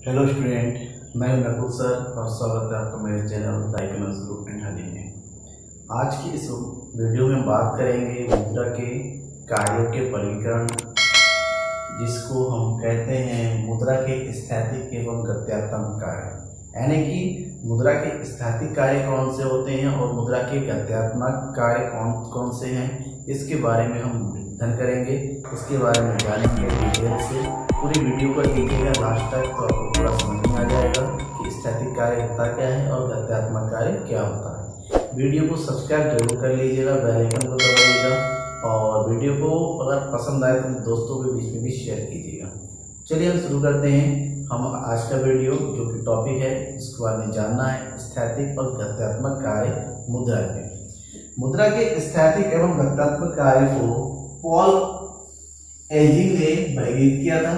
Hello student, मैं Nakul sir और स्वागत है आपका मेरे channel the economics group and honey में। आज की इस वीडियो में बात करेंगे मुद्रा के कार्यों के वर्गीकरण, जिसको हम कहते हैं मुद्रा के स्थैतिक एवं गत्यात्मक कार्य। यानी कि मुद्रा के स्थैतिक कार्य कौन से होते हैं और मुद्रा के गत्यात्मक कार्य कौन कौन से हैं, इसके बारे में हम अध्ययन करेंगे। इसके बारे में जानेंगे डिटेल से। पूरी वीडियो को देखिएगा लास्ट तक, तो आपको पूरा समझ में आ जाएगा कि स्थैतिक कार्य होता क्या है और गत्यात्मक कार्य क्या होता है। वीडियो को सब्सक्राइब जरूर कर लीजिएगा, बेल आइकन को दबाइएगा और वीडियो को अगर पसंद आए तो दोस्तों के बीच में भी शेयर कीजिएगा। चलिए हम शुरू करते हैं। हम आज का वीडियो जो कि टॉपिक है उसके बारे में जानना है, स्थैतिक और गत्यात्मक कार्य मुद्रा के। मुद्रा के स्थैतिक एवं गत्यात्मक कार्य को पॉल एजिंग ने वर्गीकृत किया था।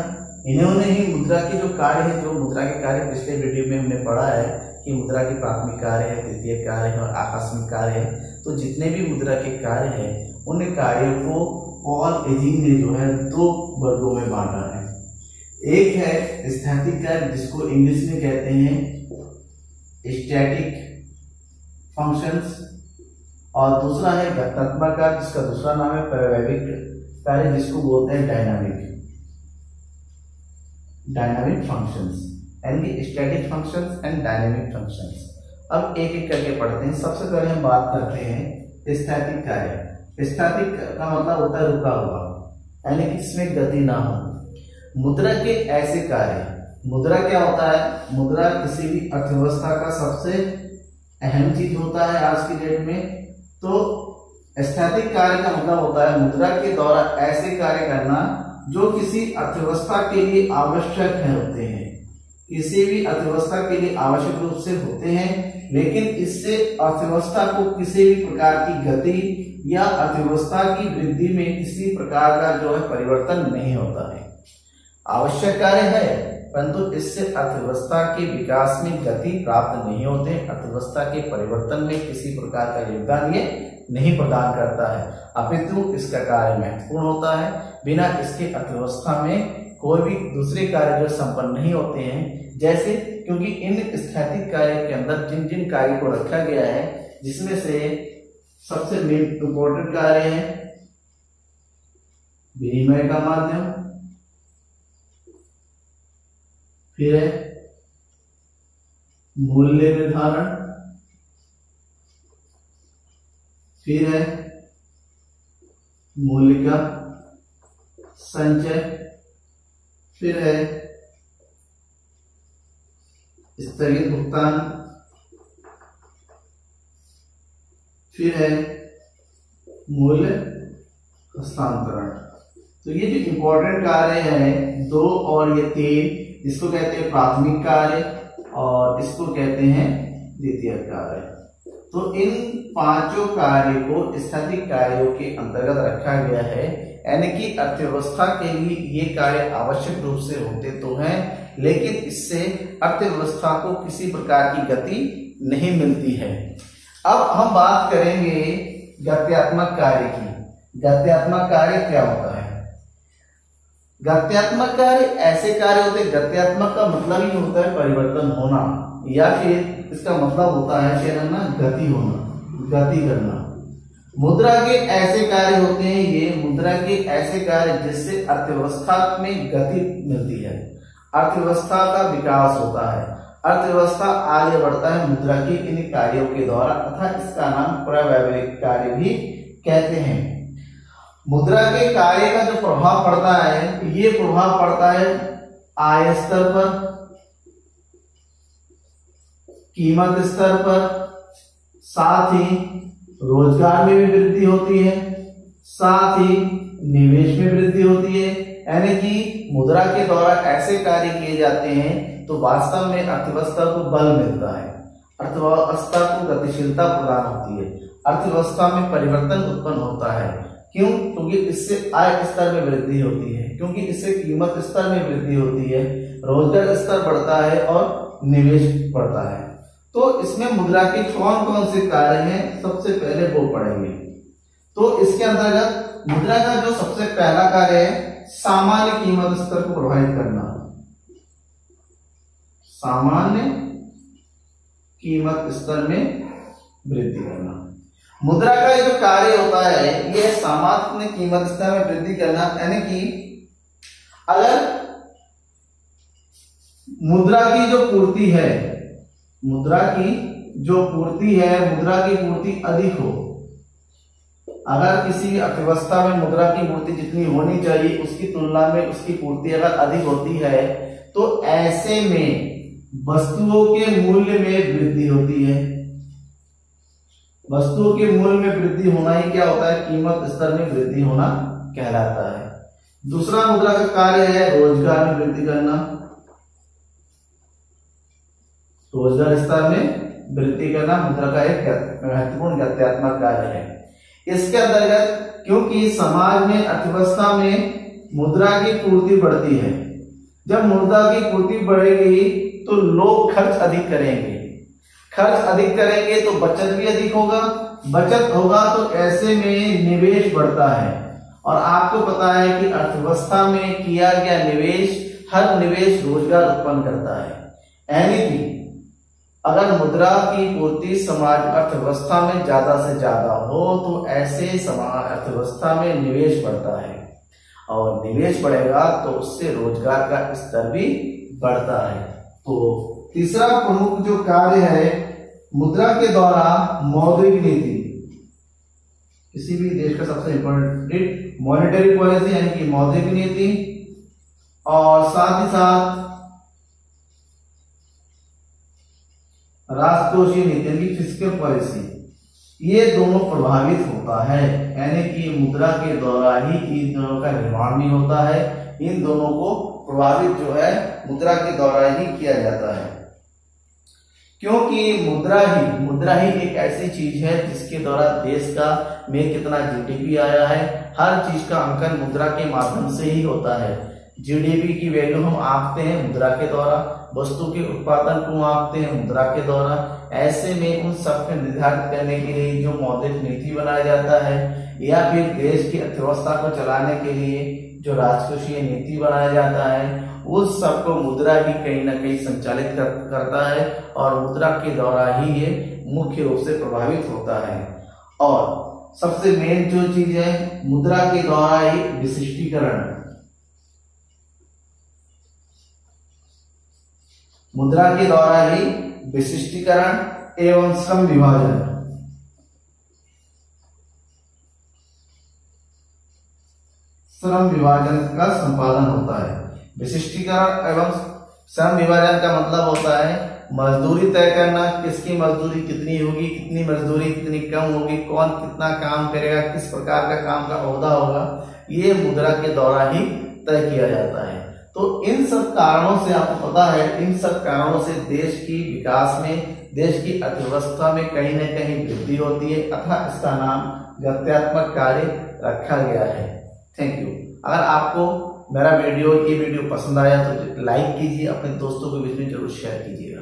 इन्होंने ही मुद्रा के जो कार्य है, जो मुद्रा के कार्य पिछले वीडियो में हमने पढ़ा है कि मुद्रा के प्राथमिक कार्य है, द्वितीयक कार्य है और आकस्मिक कार्य है। तो जितने भी मुद्रा के कार्य हैं उन कार्यों को पॉल एजिंग ने जो है दो वर्गों में बांटा है। एक है स्थैतिक कार्य, जिसको इंग्लिश में कहते हैं स्टैटिक फंक्शंस, और दूसरा है गत्यात्मक कार्य, जिसका दूसरा नाम है प्रायोगिक कार्य, जिसको बोलते हैं डायनामिक फंक्शंस, यानी static functions and dynamic functions. अब एक एक करके पढ़ते हैं। सबसे पहले हम बात करते हैं स्थैतिक कार्य। स्थैतिक का मतलब होता है रुका हुआ, यानी कि इसमें गति ना हो। मुद्रा के ऐसे कार्य, मुद्रा क्या होता है? मुद्रा किसी भी अर्थव्यवस्था का सबसे अहम चीज होता है आज की डेट में। तो स्थैतिक कार्य का मतलब होता है मुद्रा के द्वारा ऐसे कार्य करना जो किसी अर्थव्यवस्था के लिए आवश्यक है होते हैं, किसी भी अर्थव्यवस्था के लिए आवश्यक रूप से होते हैं, लेकिन इससे अर्थव्यवस्था को किसी भी प्रकार की गति या अर्थव्यवस्था की वृद्धि में किसी प्रकार का जो है परिवर्तन नहीं होता है। आवश्यक कार्य है, परंतु इससे अर्थव्यवस्था के विकास में गति प्राप्त नहीं होते। अर्थव्यवस्था के परिवर्तन में किसी प्रकार का योगदान ये नहीं प्रदान करता है, अपितु इसका कार्य महत्वपूर्ण होता है। बिना इसके अर्थव्यवस्था में कोई भी दूसरे कार्य जो संपन्न नहीं होते हैं। जैसे क्योंकि इन स्थैतिक कार्य के अंदर जिन जिन कार्य को रखा गया है, जिसमें से सबसे मेन इंपॉर्टेंट कार्य है विनिमय का माध्यम, फिर है मूल्य निर्धारण, फिर है मूल्य का संचय, फिर है स्थगित भुगतान, फिर है मूल्य हस्तांतरण। तो ये जो इंपॉर्टेंट कार्य है दो और ये तीन, इसको कहते हैं प्राथमिक कार्य और इसको कहते हैं द्वितीयक कार्य। तो इन पांचों कार्य को स्थैतिक कार्यों के अंतर्गत रखा गया है, यानी कि अर्थव्यवस्था के लिए ये कार्य आवश्यक रूप से होते तो हैं, लेकिन इससे अर्थव्यवस्था को किसी प्रकार की गति नहीं मिलती है। अब हम बात करेंगे गत्यात्मक कार्य की। गत्यात्मक कार्य क्या होता है? गत्यात्मक कार्य ऐसे कार्य होते हैं, गत्यात्मक का मतलब ही होता है परिवर्तन होना, या फिर इसका मतलब होता है क्या करना? गति होना, गति करना। मुद्रा के ऐसे कार्य होते हैं, ये मुद्रा के ऐसे कार्य जिससे अर्थव्यवस्था में गति मिलती है, अर्थव्यवस्था का विकास होता है, अर्थव्यवस्था आगे बढ़ता है मुद्रा के इन कार्यों के द्वारा, तथा इसका नाम प्राव्यवहारिक कार्य भी कहते हैं। मुद्रा के कार्य का जो प्रभाव पड़ता है, ये प्रभाव पड़ता है आय स्तर पर, कीमत स्तर पर, साथ ही रोजगार में भी वृद्धि होती है, साथ ही निवेश में वृद्धि होती है। यानी कि मुद्रा के द्वारा ऐसे कार्य किए जाते हैं तो वास्तव में अर्थव्यवस्था को बल मिलता है, अर्थव्यवस्था को गतिशीलता प्रदान होती है, अर्थव्यवस्था में परिवर्तन उत्पन्न होता है। क्यों? क्योंकि इससे आय स्तर में वृद्धि होती है, क्योंकि इससे कीमत स्तर में वृद्धि होती है, रोजगार स्तर बढ़ता है और निवेश बढ़ता है। तो इसमें मुद्रा के कौन कौन से कार्य हैं, सबसे पहले वो पढ़ेंगे। तो इसके अंतर्गत मुद्रा का जो सबसे पहला कार्य है सामान्य कीमत स्तर को प्रभावित करना। सामान्य कीमत स्तर में वृद्धि करना। मुद्रा का जो कार्य होता है यह सामान्य कीमत स्तर में वृद्धि करना, यानी कि अगर मुद्रा की जो पूर्ति है, मुद्रा की जो पूर्ति है, मुद्रा की पूर्ति अधिक हो, अगर किसी अर्थव्यवस्था में मुद्रा की पूर्ति जितनी होनी चाहिए उसकी तुलना में उसकी पूर्ति अगर अधिक होती है तो ऐसे में वस्तुओं के मूल्य में वृद्धि होती है। वस्तुओं के मूल्य में वृद्धि होना ही क्या होता है, कीमत स्तर में वृद्धि होना कहलाता है। दूसरा मुद्रा का कार्य है रोजगार में वृद्धि करना। रोजगार स्तर में वृद्धि करना मुद्रा का एक महत्वपूर्ण गत्यात्मक कार्य है। इसके अंतर्गत क्योंकि समाज में अर्थव्यवस्था में मुद्रा की पूर्ति बढ़ती है, जब मुद्रा की पूर्ति बढ़ेगी तो लोग खर्च अधिक करेंगे, खर्च अधिक करेंगे तो बचत भी अधिक होगा, बचत होगा तो ऐसे में निवेश बढ़ता है। और आपको पता है कि अर्थव्यवस्था में किया गया निवेश, हर निवेश रोजगार उत्पन्न करता है। यानी कि अगर मुद्रा की पूर्ति समाज अर्थव्यवस्था में ज्यादा से ज्यादा हो तो ऐसे समाज अर्थव्यवस्था में निवेश बढ़ता है, और निवेश बढ़ेगा तो उससे रोजगार का स्तर भी बढ़ता है। तो तीसरा प्रमुख जो कार्य है मुद्रा के द्वारा मौद्रिक नीति, किसी भी देश का सबसे इंपॉर्टेंट मॉनेटरी पॉलिसी यानी कि मौद्रिक नीति, और साथ ही साथ राजकोषीय नीति यानी फिस्कल पॉलिसी, ये दोनों प्रभावित होता है। यानी कि मुद्रा के द्वारा ही इन दोनों का निर्माण भी होता है, इन दोनों को प्रभावित जो है मुद्रा के द्वारा ही किया जाता है। क्योंकि मुद्रा ही एक ऐसी चीज है जिसके द्वारा देश का में कितना जीडीपी आया है, हर चीज का अंकन मुद्रा के माध्यम से ही होता है। जीडीपी की वैल्यू हम आंकते हैं मुद्रा के द्वारा, वस्तु के उत्पादन को आंकते हैं मुद्रा के द्वारा। ऐसे में उन सब को निर्धारित करने के लिए जो मौद्रिक नीति बनाया जाता है या फिर देश की अर्थव्यवस्था को चलाने के लिए जो राजकोषीय नीति बनाया जाता है, उस सब को मुद्रा ही कहीं ना कहीं संचालित करता है, और मुद्रा के द्वारा ही ये मुख्य रूप से प्रभावित होता है। और सबसे मेन जो चीज है मुद्रा के द्वारा ही विशिष्टीकरण, मुद्रा के द्वारा ही विशिष्टीकरण एवं श्रम विभाजन, श्रम विभाजन का संपादन होता है। विशिष्टीकरण एवं श्रम विभाजन का मतलब होता है मजदूरी तय करना, किसकी मजदूरी कितनी होगी, कितनी मजदूरी कितनी कम होगी, कौन कितना काम करेगा, किस प्रकार का काम का ओहदा होगा, ये मुद्रा के द्वारा ही तय किया जाता है। तो इन सब कारणों से आपको पता है, इन सब कारणों से देश की विकास में, देश की अर्थव्यवस्था में कहीं न कहीं वृद्धि होती है, अतः इसका नाम गत्यात्मक कार्य रखा गया है। Thank you. अगर आपको मेरा ये वीडियो पसंद आया तो लाइक कीजिए, अपने दोस्तों के बीच में जरूर शेयर कीजिएगा।